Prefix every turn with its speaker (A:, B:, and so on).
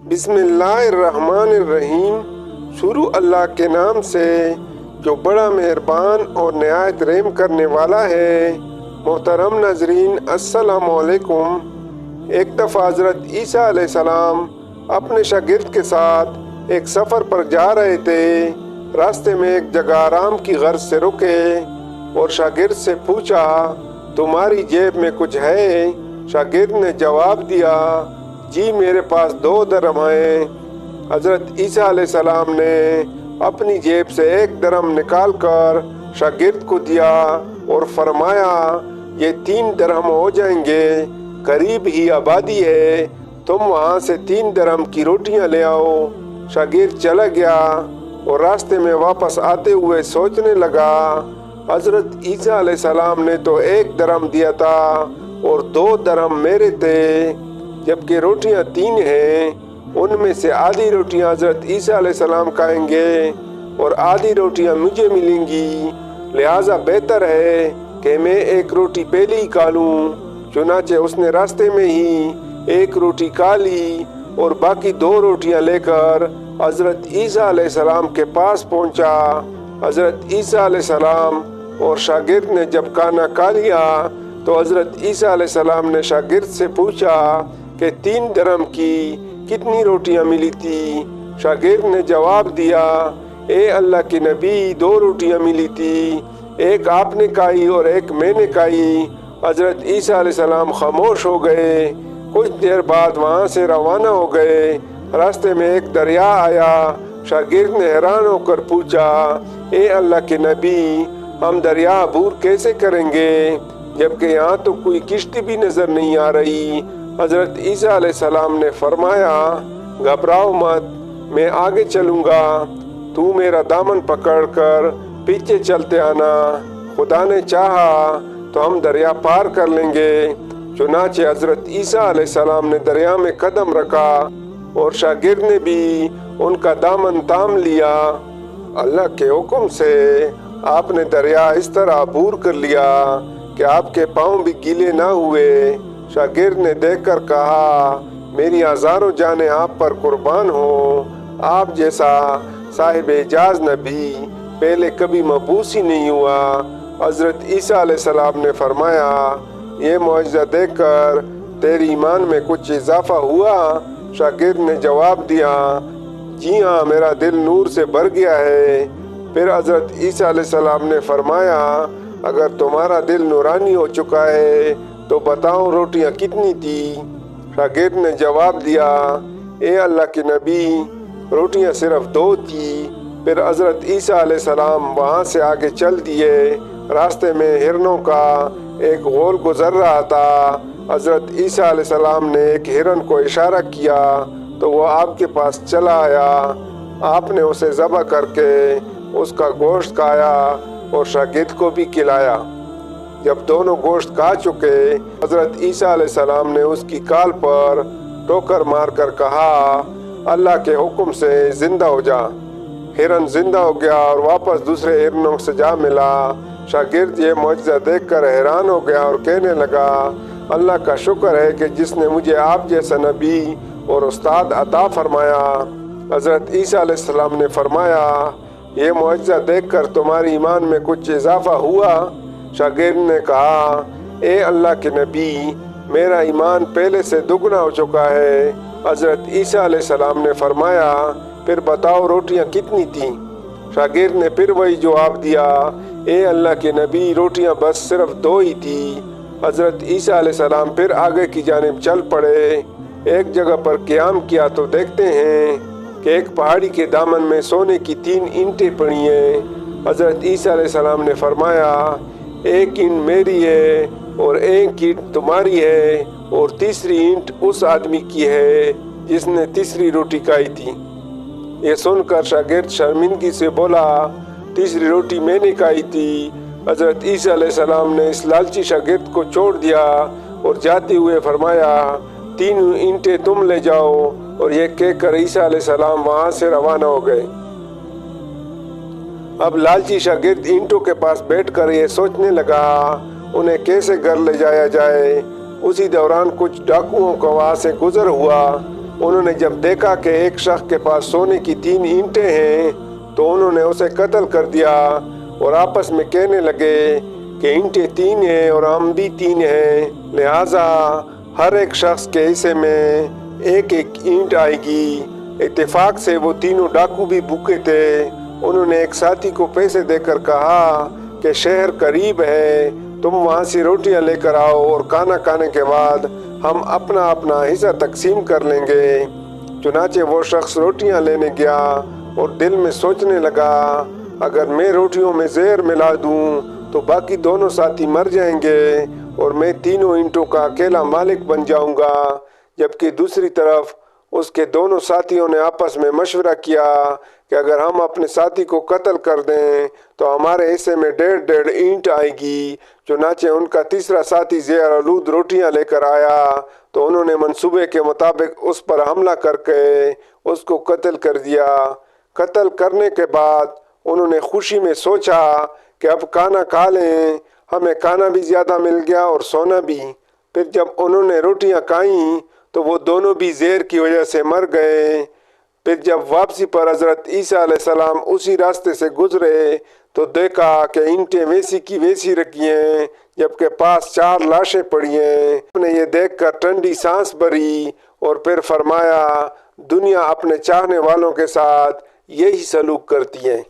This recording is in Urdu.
A: بسم اللہ الرحمن الرحیم۔ شروع اللہ کے نام سے جو بڑا مہربان اور نہایت رحم کرنے والا ہے۔ محترم ناظرین السلام علیکم۔ ایک دفعہ حضرت عیسیٰ علیہ السلام اپنے شاگرد کے ساتھ ایک سفر پر جا رہے تھے۔ راستے میں ایک جگہ آرام کی غرض سے رکے اور شاگرد سے پوچھا، تمہاری جیب میں کچھ ہے؟ شاگرد نے جواب دیا، جی میرے پاس 2 درہم ہیں۔ حضرت عیسیٰ علیہ السلام نے اپنی جیب سے 1 درہم نکال کر شاگرد کو دیا اور فرمایا، یہ 3 درہم ہو جائیں گے، قریب ہی آبادی ہے، تم وہاں سے 3 درہم کی روٹیاں لے آؤ۔ شاگرد چلا گیا اور راستے میں واپس آتے ہوئے سوچنے لگا، حضرت عیسیٰ علیہ السلام نے تو 1 درہم دیا تھا اور 2 درہم میرے تھے، جبکہ روٹیاں 3 ہیں، ان میں سے آدھی روٹیاں حضرت عیسیٰ علیہ السلام کھائیں گے اور آدھی روٹیاں مجھے ملیں گی، لہٰذا بہتر ہے کہ میں 1 روٹی پہلے ہی کھا لوں۔ چنانچہ اس نے راستے میں ہی 1 روٹی کھا لی اور باقی 2 روٹیاں لے کر حضرت عیسیٰ علیہ السلام کے پاس پہنچا۔ حضرت عیسیٰ علیہ السلام اور شاگرد نے جب کھانا کھا لیا تو حضرت عیسیٰ علیہ السلام نے شاگرد سے پوچھا کہ 3 درہم کی کتنی روٹیاں ملی تھی؟ شاگرد نے جواب دیا، اے اللہ کے نبی، 2 روٹیاں ملی تھی، 1 آپ نے کھائی اور 1 میں نے کھائی۔ حضرت عیسیٰ علیہ السلام خاموش ہو گئے۔ کچھ دیر بعد وہاں سے روانہ ہو گئے۔ راستے میں ایک دریا آیا۔ شاگرد نے حیران ہو کر پوچھا، اے اللہ کے نبی، ہم دریا عبور کیسے کریں گے جبکہ یہاں تو کوئی کشتی بھی نظر نہیں آ رہی؟ حضرت عیسیٰ علیہ السلام نے فرمایا، گھبراؤ مت، میں آگے چلوں گا، تو میرا دامن پکڑ کر پیچھے چلتے آنا، خدا نے چاہا تو ہم دریا پار کر لیں گے۔ چنانچہ حضرت عیسیٰ علیہ السلام نے دریا میں قدم رکھا اور شاگرد نے بھی ان کا دامن تھام لیا۔ اللہ کے حکم سے آپ نے دریا اس طرح عبور کر لیا کہ آپ کے پاؤں بھی گیلے نہ ہوئے۔ شاگرد نے دیکھ کر کہا، میری ہزاروں جانیں آپ پر قربان ہوں، آپ جیسا صاحب اعجاز نبی پہلے کبھی مبعوث ہی نہیں ہوا۔ حضرت عیسیٰ علیہ السلام نے فرمایا، یہ معجزہ دیکھ کر تیری ایمان میں کچھ اضافہ ہوا؟ شاگرد نے جواب دیا، جی ہاں، میرا دل نور سے بھر گیا ہے۔ پھر حضرت عیسیٰ علیہ السلام نے فرمایا، اگر تمہارا دل نورانی ہو چکا ہے تو بتاؤ روٹیاں کتنی تھی؟ شاگرد نے جواب دیا، اے اللہ کے نبی، روٹیاں صرف 2 تھی۔ پھر حضرت عیسیٰ علیہ السلام وہاں سے آگے چل دیے۔ راستے میں ہرنوں کا ایک غول گزر رہا تھا۔ حضرت عیسیٰ علیہ السلام نے ایک ہرن کو اشارہ کیا تو وہ آپ کے پاس چلا آیا۔ آپ نے اسے ذبح کر کے اس کا گوشت کھایا اور شاگرد کو بھی کھلایا۔ جب دونوں گوشت کھا چکے، حضرت عیسیٰ علیہ السلام نے اس کی کال پر ٹوکر مار کر کہا، اللہ کے حکم سے زندہ ہو جا۔ ہرن زندہ ہو گیا اور واپس دوسرے ہرنوں سے جا ملا۔ شاگرد یہ معجزہ دیکھ کر حیران ہو گیا اور کہنے لگا، اللہ کا شکر ہے کہ جس نے مجھے آپ جیسا نبی اور استاد عطا فرمایا۔ حضرت عیسیٰ علیہ السلام نے فرمایا، یہ معجزہ دیکھ کر تمہاری ایمان میں کچھ اضافہ ہوا؟ شاگرد نے کہا، اے اللہ کے نبی، میرا ایمان پہلے سے دگنا ہو چکا ہے۔ حضرت عیسیٰ علیہ السلام نے فرمایا، پھر بتاؤ روٹیاں کتنی تھیں؟ شاگرد نے پھر وہی جواب دیا، اے اللہ کے نبی، روٹیاں بس صرف 2 ہی تھی۔ حضرت عیسیٰ علیہ السلام پھر آگے کی جانب چل پڑے۔ ایک جگہ پر قیام کیا تو دیکھتے ہیں کہ ایک پہاڑی کے دامن میں سونے کی 3 اینٹیں پڑی ہیں۔ حضرت عیسیٰ علیہ السلام نے فرمایا، 1 اینٹ میری ہے اور 1 اینٹ تمہاری ہے اور تیسری اینٹ اس آدمی کی ہے جس نے تیسری روٹی کھائی تھی۔ یہ سن کر شاگرد شرمندگی سے بولا، تیسری روٹی میں نے کھائی تھی۔ حضرت عیسیٰ علیہ السلام نے اس لالچی شاگرد کو چھوڑ دیا اور جاتے ہوئے فرمایا، 3 اینٹیں تم لے جاؤ، اور یہ کہہ کر عیسیٰ علیہ السلام وہاں سے روانہ ہو گئے۔ اب لالچی شاگرد اینٹوں کے پاس بیٹھ کر یہ سوچنے لگا انہیں کیسے گھر لے جایا جائے۔ اسی دوران کچھ ڈاکوؤں کا وہاں سے گزر ہوا۔ انہوں نے جب دیکھا کہ ایک شخص کے پاس سونے کی 3 اینٹیں ہیں تو انہوں نے اسے قتل کر دیا اور آپس میں کہنے لگے کہ اینٹیں 3 ہیں اور ہم بھی 3 ہیں، لہٰذا ہر ایک شخص کے حصے میں ایک ایک اینٹ آئے گی۔ اتفاق سے وہ تینوں ڈاکو بھی بھوکے تھے۔ انہوں نے ایک ساتھی کو پیسے دے کر کہا کہ شہر قریب ہے، تم وہاں سے روٹیاں لے کر آؤ اور کھانا کھانے کے بعد ہم اپنا اپنا حصہ تقسیم کر لیں گے۔ چنانچہ وہ شخص روٹیاں لینے گیا اور دل میں سوچنے لگا، اگر میں روٹیوں میں زہر ملا دوں تو باقی دونوں ساتھی مر جائیں گے اور میں تینوں اینٹوں کا اکیلا مالک بن جاؤں گا۔ جبکہ دوسری طرف اس کے دونوں ساتھیوں نے آپس میں مشورہ کیا کہ اگر ہم اپنے ساتھی کو قتل کر دیں تو ہمارے حصے میں 1.5 اینٹ آئے گی۔ چنانچہ ان کا تیسرا ساتھی زہر آلود روٹیاں لے کر آیا تو انہوں نے منصوبے کے مطابق اس پر حملہ کر کے اس کو قتل کر دیا۔ قتل کرنے کے بعد انہوں نے خوشی میں سوچا کہ اب کھانا کھا لیں، ہمیں کھانا بھی زیادہ مل گیا اور سونا بھی۔ پھر جب انہوں نے روٹیاں کھائیں تو وہ دونوں بھی زہر کی وجہ سے مر گئے۔ پھر جب واپسی پر حضرت عیسیٰ علیہ السلام اسی راستے سے گزرے تو دیکھا کہ اینٹیں ویسی کی ویسی رکھی ہیں جبکہ پاس 4 لاشیں پڑی ہیں۔ آپ نے یہ دیکھ کر ٹھنڈی سانس بھری اور پھر فرمایا، دنیا اپنے چاہنے والوں کے ساتھ یہی سلوک کرتی ہے۔